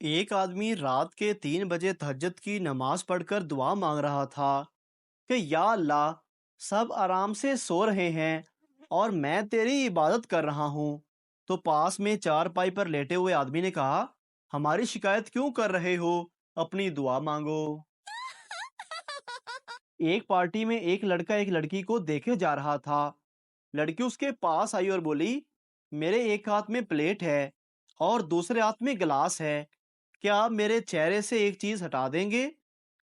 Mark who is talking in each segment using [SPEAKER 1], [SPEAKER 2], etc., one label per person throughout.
[SPEAKER 1] ایک آدمی رات کے 3 بجے تہجد کی نماز پڑھ کر دعا مانگ رہا تھا کہ یا اللہ، سب آرام سے سو رہے ہیں اور میں تیری عبادت کر رہا ہوں۔ تو پاس میں چارپائی پر لیٹے ہوئے آدمی نے کہا، ہماری شکایت کیوں کر رہے ہو؟ اپنی دعا مانگو۔ ایک پارٹی میں ایک لڑکا ایک لڑکی کو دیکھے جا رہا تھا۔ لڑکی اس کے پاس آئی اور بولی، میرے ایک ہاتھ میں پلیٹ ہے اور دوسرے ہاتھ میں گلاس ہے، کیا آپ میرے چہرے سے ایک چیز ہٹا دیں گے؟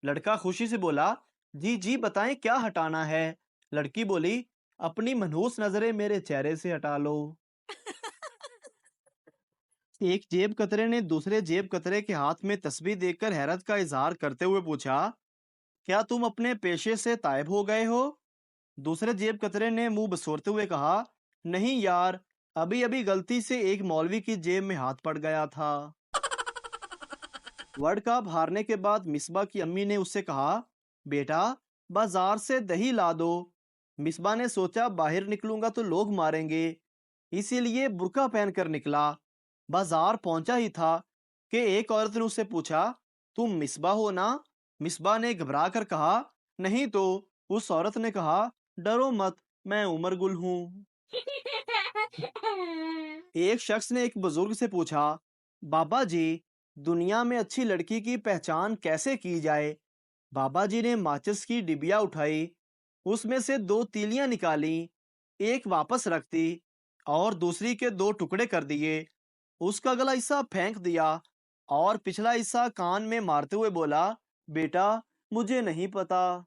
[SPEAKER 1] لڑکا خوشی سے بولا، جی جی بتائیں کیا ہٹانا ہے؟ لڑکی بولی، اپنی منحوس نظریں میرے چہرے سے ہٹا لو۔ ایک جیب کترے نے دوسرے جیب کترے کے ہاتھ میں تسبیح دیکھ کر حیرت کا اظہار کرتے ہوئے پوچھا، کیا تم اپنے پیشے سے تائب ہو گئے ہو؟ دوسرے جیب کترے نے منہ بسورتے ہوئے کہا، نہیں یار، ابھی ابھی غلطی سے ایک مولوی کی جیب میں ہاتھ پڑ گیا تھا۔ ورلڈ کپ ہارنے کے بعد مصباح کی امی نے اس سے کہا، بیٹا بازار سے دہی لا دو۔ مصباح نے سوچا باہر نکلوں گا تو لوگ ماریں گے، اسی لیے برقع پہن کر نکلا۔ بازار پہنچا ہی تھا کہ ایک عورت نے اس سے پوچھا، تم مصباح ہو نا؟ مصباح نے گھبرا کر کہا، نہیں تو۔ اس عورت نے کہا، ڈرو مت، میں عمر گل ہوں۔ ایک شخص نے ایک بزرگ سے پوچھا، بابا جی، دنیا میں اچھی لڑکی کی پہچان کیسے کی جائے؟ بابا جی نے ماچس کی ڈبیا اٹھائی، اس میں سے 2 تیلیاں نکالی، ایک واپس رکھ دی اور دوسری کے 2 ٹکڑے کر دیے۔ اس کا اگلا حصہ پھینک دیا اور پچھلا حصہ کان میں مارتے ہوئے بولا، بیٹا مجھے نہیں پتا۔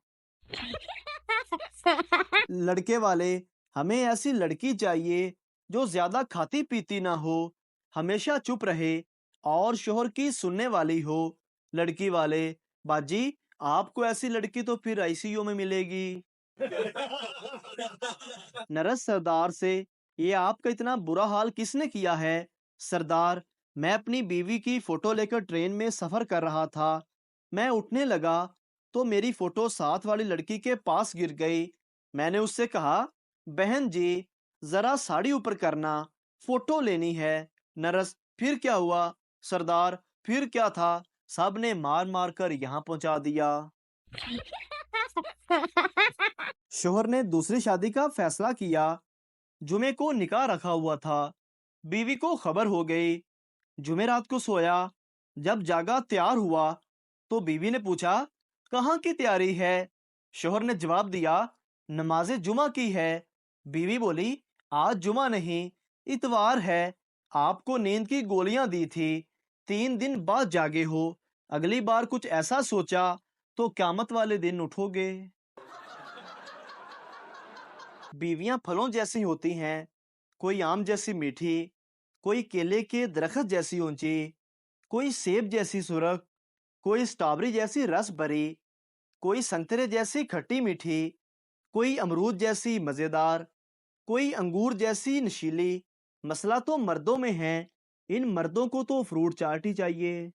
[SPEAKER 1] لڑکے والے، ہمیں ایسی لڑکی چاہیے جو زیادہ کھاتی پیتی نہ ہو، ہمیشہ چپ رہے اور شوہر کی سننے والی ہو۔ لڑکی والے، باجی آپ کو ایسی لڑکی تو پھر آئی سی یو میں ملے گی۔ نرس سردار سے، یہ آپ کا اتنا برا حال کس نے کیا ہے؟ سردار، میں اپنی بیوی کی فوٹو لے کر ٹرین میں سفر کر رہا تھا، میں اٹھنے لگا تو میری فوٹو ساتھ والی لڑکی کے پاس گر گئی۔ میں نے اس سے کہا، بہن جی ذرا ساڑی اوپر کرنا، فوٹو لینی ہے۔ نرس، پھر کیا ہوا؟ سردار، پھر کیا تھا، سب نے مار مار کر یہاں پہنچا دیا۔ شوہر نے دوسری شادی کا فیصلہ کیا، جمعے کو نکاح رکھا ہوا تھا، بیوی کو خبر ہو گئی، جمعرات کو سویا، جب جاگا تیار ہوا تو بیوی نے پوچھا، کہاں کی تیاری ہے؟ شوہر نے جواب دیا، نماز جمعہ کی ہے۔ بیوی بولی، آج جمعہ نہیں، اتوار ہے، آپ کو نیند کی گولیاں دی تھی، 3 دن بعد جاگے ہو، اگلی بار کچھ ایسا سوچا تو قیامت والے دن اٹھو گے۔ بیویاں پھلوں جیسی ہوتی ہیں، کوئی آم جیسی میٹھی، کوئی کیلے کے درخت جیسی اونچی، کوئی سیب جیسی سرخ، کوئی سٹرابری جیسی رس بھری، کوئی سنترے جیسی کھٹی میٹھی، کوئی امرود جیسی مزیدار، کوئی انگور جیسی نشیلی۔ مسئلہ تو مردوں میں ہے، ان مردوں کو تو فروٹ چاٹ ہی چاہیے۔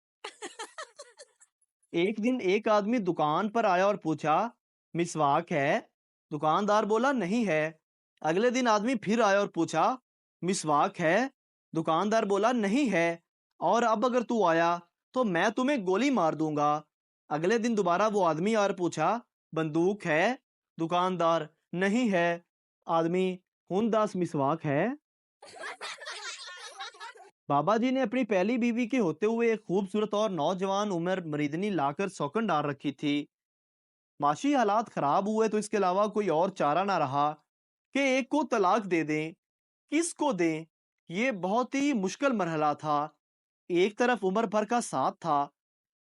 [SPEAKER 1] ایک دن ایک آدمی دکان پر آیا اور پوچھا، مسواک ہے؟ دکاندار بولا، نہیں ہے۔ اگلے دن آدمی پھر آیا اور پوچھا، مسواک ہے؟ دکاندار بولا، نہیں ہے، اور اب اگر تو آیا تو میں تمہیں گولی مار دوں گا۔ اگلے دن دوبارہ وہ آدمی آیا اور پوچھا، بندوق ہے؟ دکاندار، نہیں ہے۔ آدمی، ہن دس مسواک ہے؟ بابا جی نے اپنی پہلی بیوی کے ہوتے ہوئے ایک خوبصورت اور نوجوان عمر مریدنی لا کر سوکن ڈال رکھی تھی۔ معاشی حالات خراب ہوئے تو اس کے علاوہ کوئی اور چارہ نہ رہا کہ ایک کو طلاق دے دیں۔ کس کو دیں؟ یہ بہت ہی مشکل مرحلہ تھا۔ ایک طرف عمر بھر کا ساتھ تھا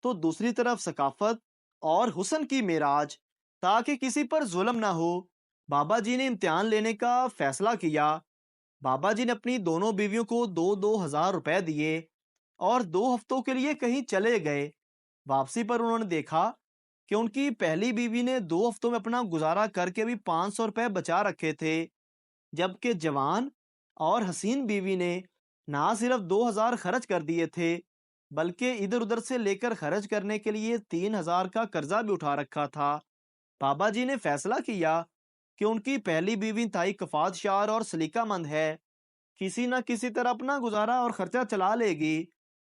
[SPEAKER 1] تو دوسری طرف ثقافت اور حسن کی معراج، تاکہ کسی پر ظلم نہ ہو۔ بابا جی نے امتحان لینے کا فیصلہ کیا۔ بابا جی نے اپنی دونوں بیویوں کو 2,000 روپے دیے اور 2 ہفتوں کے لیے کہیں چلے گئے۔ واپسی پر انہوں نے دیکھا کہ ان کی پہلی بیوی نے 2 ہفتوں میں اپنا گزارا کر کے بھی 500 روپے بچا رکھے تھے، جبکہ جوان اور حسین بیوی نے نہ صرف 2,000 خرچ کر دیے تھے بلکہ ادھر ادھر سے لے کر خرچ کرنے کے لیے 3,000 کا قرضہ بھی اٹھا رکھا تھا۔ بابا جی نے فیصلہ کیا کہ ان کی پہلی بیوی انتہائی کفایت شعار اور سلیقہ مند ہے، کسی نہ کسی طرح اپنا گزارا اور خرچہ چلا لے گی،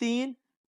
[SPEAKER 1] 3।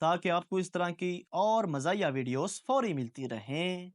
[SPEAKER 1] تاکہ آپ کو اس طرح کی اور مزاحیہ ویڈیوز فوری ملتی رہیں۔